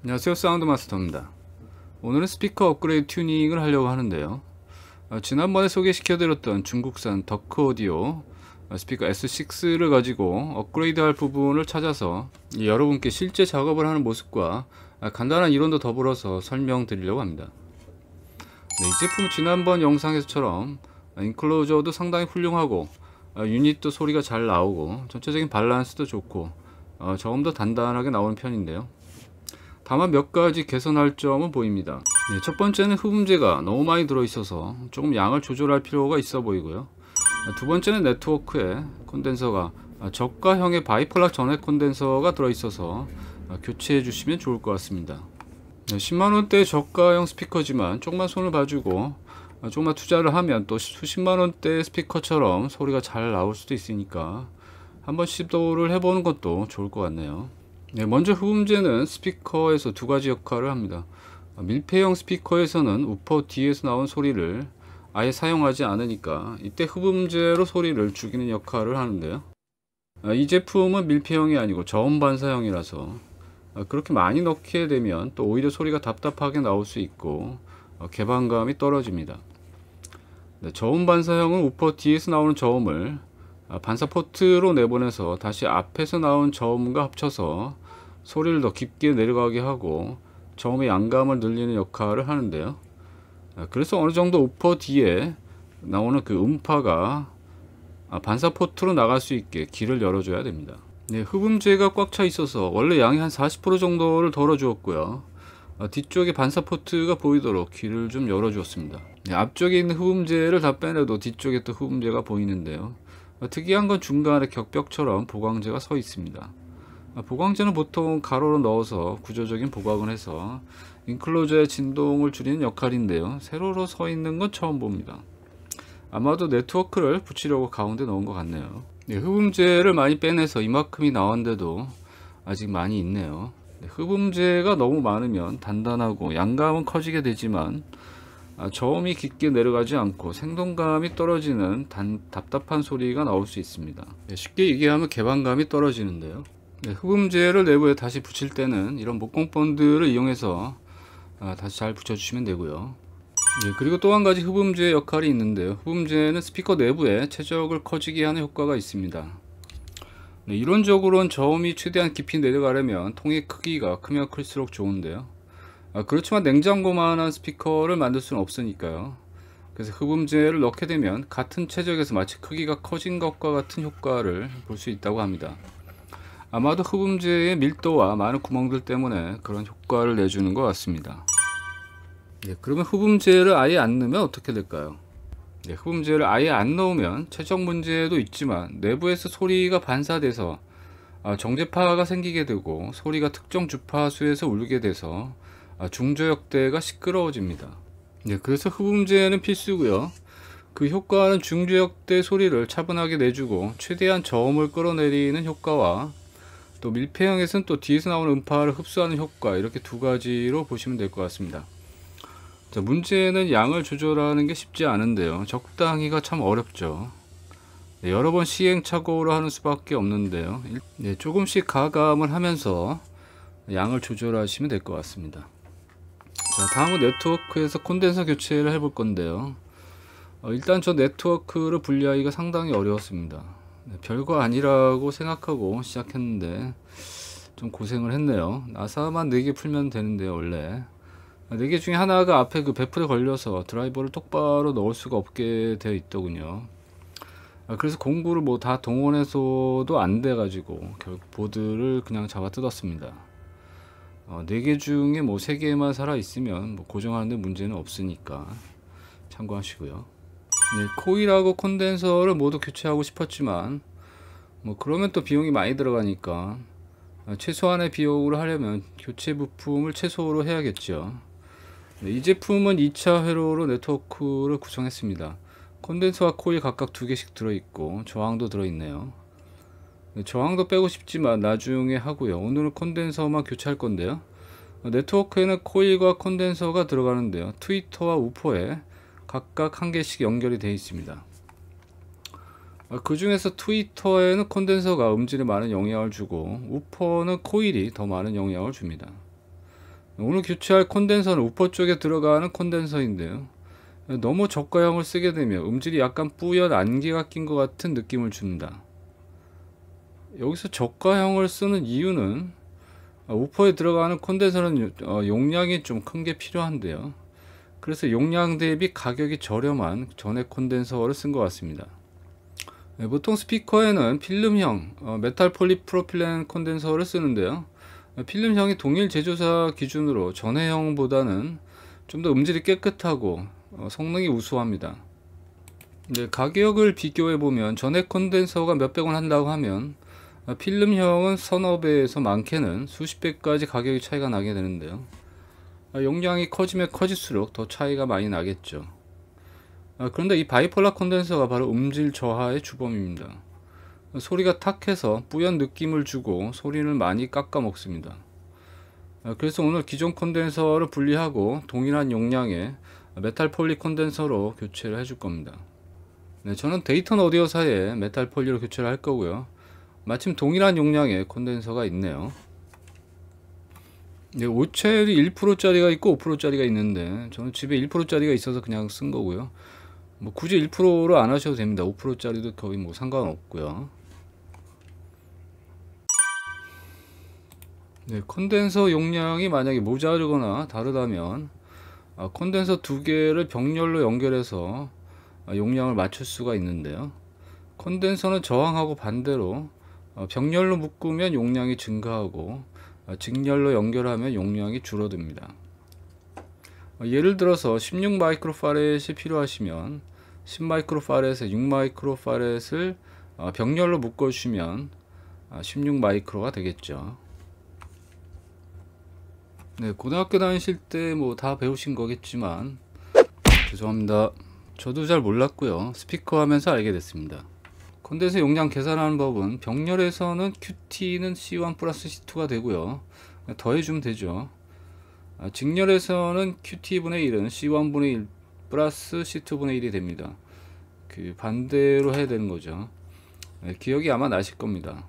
안녕하세요, 사운드마스터입니다. 오늘은 스피커 업그레이드 튜닝을 하려고 하는데요. 지난번에 소개시켜드렸던 중국산 더크 오디오 스피커 S6를 가지고 업그레이드 할 부분을 찾아서 여러분께 실제 작업을 하는 모습과 간단한 이론도 더불어서 설명드리려고 합니다. 이 제품은 지난번 영상에서처럼 인클로저도 상당히 훌륭하고 유닛도 소리가 잘 나오고 전체적인 밸런스도 좋고 저음도 단단하게 나오는 편인데요. 다만 몇 가지 개선할 점은 보입니다. 첫 번째는 흡음재가 너무 많이 들어있어서 조금 양을 조절할 필요가 있어 보이고요. 두 번째는 네트워크에 콘덴서가 저가형의 바이폴락 전해 콘덴서가 들어있어서 교체해 주시면 좋을 것 같습니다. 10만원대 저가형 스피커지만 조금만 손을 봐주고 조금만 투자를 하면 또 수십만원대 스피커처럼 소리가 잘 나올 수도 있으니까 한번 시도를 해보는 것도 좋을 것 같네요. 먼저 흡음재는 스피커에서 두 가지 역할을 합니다. 밀폐형 스피커에서는 우퍼 뒤에서 나온 소리를 아예 사용하지 않으니까 이때 흡음재로 소리를 죽이는 역할을 하는데요. 이 제품은 밀폐형이 아니고 저음 반사형이라서 그렇게 많이 넣게 되면 또 오히려 소리가 답답하게 나올 수 있고 개방감이 떨어집니다. 저음 반사형은 우퍼 뒤에서 나오는 저음을 반사 포트로 내보내서 다시 앞에서 나온 저음과 합쳐서 소리를 더 깊게 내려가게 하고 저음의 양감을 늘리는 역할을 하는데요. 그래서 어느 정도 우퍼 뒤에 나오는 그 음파가 반사 포트로 나갈 수 있게 길을 열어줘야 됩니다. 흡음재가 꽉 차 있어서 원래 양이 한 40% 정도를 덜어 주었고요. 뒤쪽에 반사 포트가 보이도록 길을 좀 열어 주었습니다. 앞쪽에 있는 흡음재를 다 빼내도 뒤쪽에 또 흡음재가 보이는데요. 특이한 건 중간에 격벽처럼 보강재가 서 있습니다. 보강재는 보통 가로로 넣어서 구조적인 보강을 해서 인클로저의 진동을 줄이는 역할인데요. 세로로 서 있는 건 처음 봅니다. 아마도 네트워크를 붙이려고 가운데 넣은 것 같네요. 흡음재를 많이 빼내서 이만큼이 나왔는데도 아직 많이 있네요. 흡음재가 너무 많으면 단단하고 양감은 커지게 되지만 저음이 깊게 내려가지 않고 생동감이 떨어지는 답답한 소리가 나올 수 있습니다. 쉽게 얘기하면 개방감이 떨어지는데요. 흡음재를 내부에 다시 붙일 때는 이런 목공 본드를 이용해서 다시 잘 붙여주시면 되고요. 그리고 또 한 가지 흡음재 역할이 있는데요. 흡음재는 스피커 내부에 최적을 커지게 하는 효과가 있습니다. 이론적으로는 저음이 최대한 깊이 내려가려면 통의 크기가 크면 클수록 좋은데요. 그렇지만 냉장고만한 스피커를 만들 수는 없으니까요. 그래서 흡음재를 넣게 되면 같은 최적에서 마치 크기가 커진 것과 같은 효과를 볼 수 있다고 합니다. 아마도 흡음재의 밀도와 많은 구멍들 때문에 그런 효과를 내주는 것 같습니다. 그러면 흡음재를 아예 안 넣으면 어떻게 될까요? 흡음재를 아예 안 넣으면 최적 문제도 있지만 내부에서 소리가 반사돼서 정제파가 생기게 되고 소리가 특정 주파수에서 울리게 돼서 중저역대가 시끄러워집니다. 그래서 흡음재는 필수고요. 그 효과는 중저역대 소리를 차분하게 내주고 최대한 저음을 끌어내리는 효과와 또 밀폐형에서는 또 뒤에서 나오는 음파를 흡수하는 효과, 이렇게 두 가지로 보시면 될 것 같습니다. 문제는 양을 조절하는 게 쉽지 않은데요. 적당히가 참 어렵죠. 여러 번 시행착오를 하는 수밖에 없는데요. 조금씩 가감을 하면서 양을 조절하시면 될 것 같습니다. 다음은 네트워크에서 콘덴서 교체를 해볼 건데요. 일단 저 네트워크를 분리하기가 상당히 어려웠습니다. 별거 아니라고 생각하고 시작했는데 좀 고생을 했네요. 나사만 4개 풀면 되는데요. 원래 4개 중에 하나가 앞에 그 배풀에 걸려서 드라이버를 똑바로 넣을 수가 없게 되어 있더군요. 그래서 공구를 뭐 다 동원해서도 안 돼 가지고 결국 보드를 그냥 잡아 뜯었습니다. 4개 중에 뭐 3개만 살아 있으면 뭐 고정하는데 문제는 없으니까 참고하시고요. 코일하고 콘덴서를 모두 교체하고 싶었지만 뭐 그러면 또 비용이 많이 들어가니까 최소한의 비용으로 하려면 교체 부품을 최소로 해야겠죠. 이 제품은 2차 회로로 네트워크를 구성했습니다. 콘덴서와 코일 각각 2개씩 들어있고 저항도 들어있네요. 저항도 빼고 싶지만 나중에 하고요. 오늘은 콘덴서만 교체할 건데요. 네트워크에는 코일과 콘덴서가 들어가는데요. 트위터와 우퍼에 각각 1개씩 연결이 되어 있습니다. 그 중에서 트위터에는 콘덴서가 음질에 많은 영향을 주고 우퍼는 코일이 더 많은 영향을 줍니다. 오늘 교체할 콘덴서는 우퍼 쪽에 들어가는 콘덴서인데요. 너무 저가형을 쓰게 되면 음질이 약간 뿌연 안개가 낀 것 같은 느낌을 줍니다. 여기서 저가형을 쓰는 이유는 우퍼에 들어가는 콘덴서는 용량이 좀 큰 게 필요한데요. 그래서 용량 대비 가격이 저렴한 전액 콘덴서를 쓴 것 같습니다. 보통 스피커에는 필름형 메탈 폴리프로필렌 콘덴서를 쓰는데요. 필름형이 동일 제조사 기준으로 전해형보다는 좀 더 음질이 깨끗하고 성능이 우수합니다. 가격을 비교해 보면 전액 콘덴서가 몇백 원 한다고 하면 필름형은 서너 배에서 많게는 수십 배까지 가격이 차이가 나게 되는데요. 용량이 커지면 커질수록 더 차이가 많이 나겠죠. 그런데 이 바이폴라 콘덴서가 바로 음질 저하의 주범입니다. 소리가 탁해서 뿌연 느낌을 주고 소리를 많이 깎아 먹습니다. 그래서 오늘 기존 콘덴서를 분리하고 동일한 용량의 메탈 폴리 콘덴서로 교체를 해줄 겁니다. 저는 데이턴 오디오사의 메탈 폴리로 교체를 할 거고요. 마침 동일한 용량의 콘덴서가 있네요. 오첼이 1%짜리가 있고 5%짜리가 있는데 저는 집에 1%짜리가 있어서 그냥 쓴 거고요. 굳이 1%로 안 하셔도 됩니다. 5%짜리도 거의 상관없고요. 콘덴서 용량이 만약에 모자르거나 다르다면 콘덴서 두 개를 병렬로 연결해서 용량을 맞출 수가 있는데요. 콘덴서는 저항하고 반대로 병렬로 묶으면 용량이 증가하고 직렬로 연결하면 용량이 줄어듭니다. 예를 들어서 16 마이크로파렛이 필요하시면 10 마이크로파렛에 6 마이크로파렛을 병렬로 묶어 주시면 16 마이크로가 되겠죠. 고등학교 다니실 때 다 배우신 거겠지만 죄송합니다. 저도 잘 몰랐고요. 스피커 하면서 알게 됐습니다. 콘덴서 용량 계산하는 법은 병렬에서는 QT는 C1 플러스 C2가 되고요. 더해주면 되죠. 직렬에서는 QT분의 1은 C1분의 1 플러스 C2분의 1이 됩니다. 반대로 해야 되는 거죠. 기억이 아마 나실 겁니다.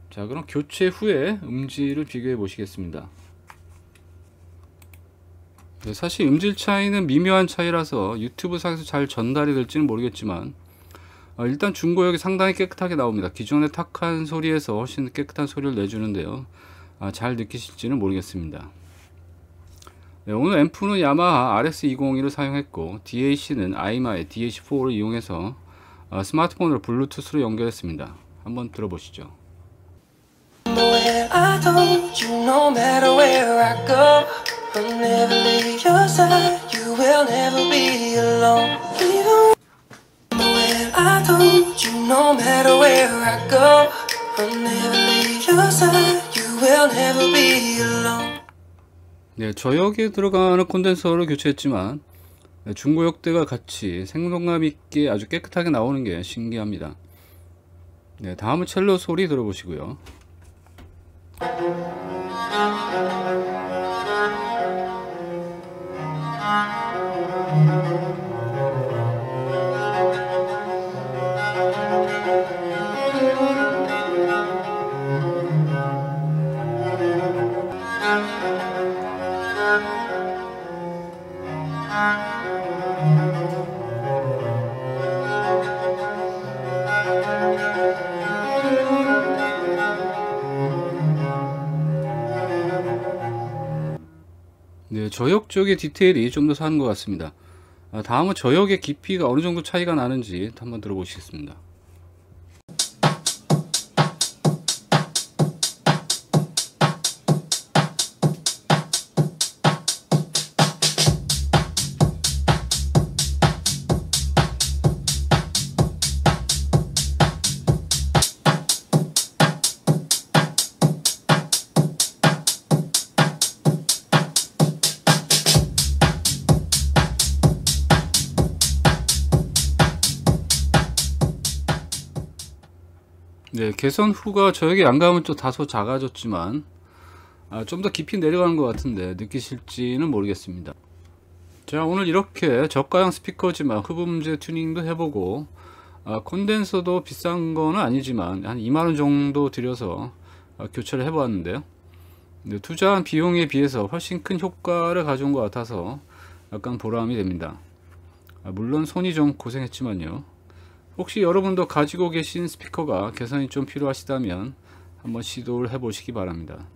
자, 그럼 교체 후에 음질을 비교해 보시겠습니다. 사실 음질 차이는 미묘한 차이라서 유튜브 상에서 잘 전달이 될지는 모르겠지만 일단 중고역이 상당히 깨끗하게 나옵니다. 기존의 탁한 소리에서 훨씬 깨끗한 소리를 내주는데요. 잘 느끼실지는 모르겠습니다. 오늘 앰프는 야마하 RX201을 사용했고 DAC는 아이마의 DAC4를 이용해서 스마트폰으로 블루투스로 연결했습니다. 한번 들어보시죠. Where I told you no matter where I go, I'll never leave your side. You will never be alone. Even where I told you no matter where I go, I'll never leave your side. You will never be alone. 저역에 들어가는 콘덴서를 교체했지만 중고역대가 같이 생동감 있게 아주 깨끗하게 나오는 게 신기합니다. 다음은 첼로 소리 들어보시고요. 저역 쪽의 디테일이 좀 더 사는 것 같습니다. 다음은 저역의 깊이가 어느 정도 차이가 나는지 한번 들어보시겠습니다. 개선 후가 저역의 양감은 또 다소 작아졌지만 좀 더 깊이 내려가는 것 같은데 느끼실지는 모르겠습니다. 자, 오늘 이렇게 저가형 스피커지만 흡음재 튜닝도 해보고 콘덴서도 비싼 거는 아니지만 한 2만원 정도 들여서 교체를 해보았는데요. 근데 투자한 비용에 비해서 훨씬 큰 효과를 가져온 것 같아서 약간 보람이 됩니다. 물론 손이 좀 고생했지만요. 혹시 여러분도 가지고 계신 스피커가 개선이 좀 필요하시다면 한번 시도를 해보시기 바랍니다.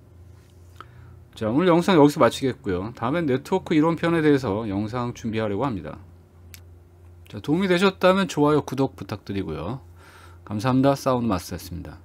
자, 오늘 영상 여기서 마치겠고요. 다음엔 네트워크 이론편에 대해서 영상 준비하려고 합니다. 자, 도움이 되셨다면 좋아요, 구독 부탁드리고요. 감사합니다. 사운드 마스터였습니다.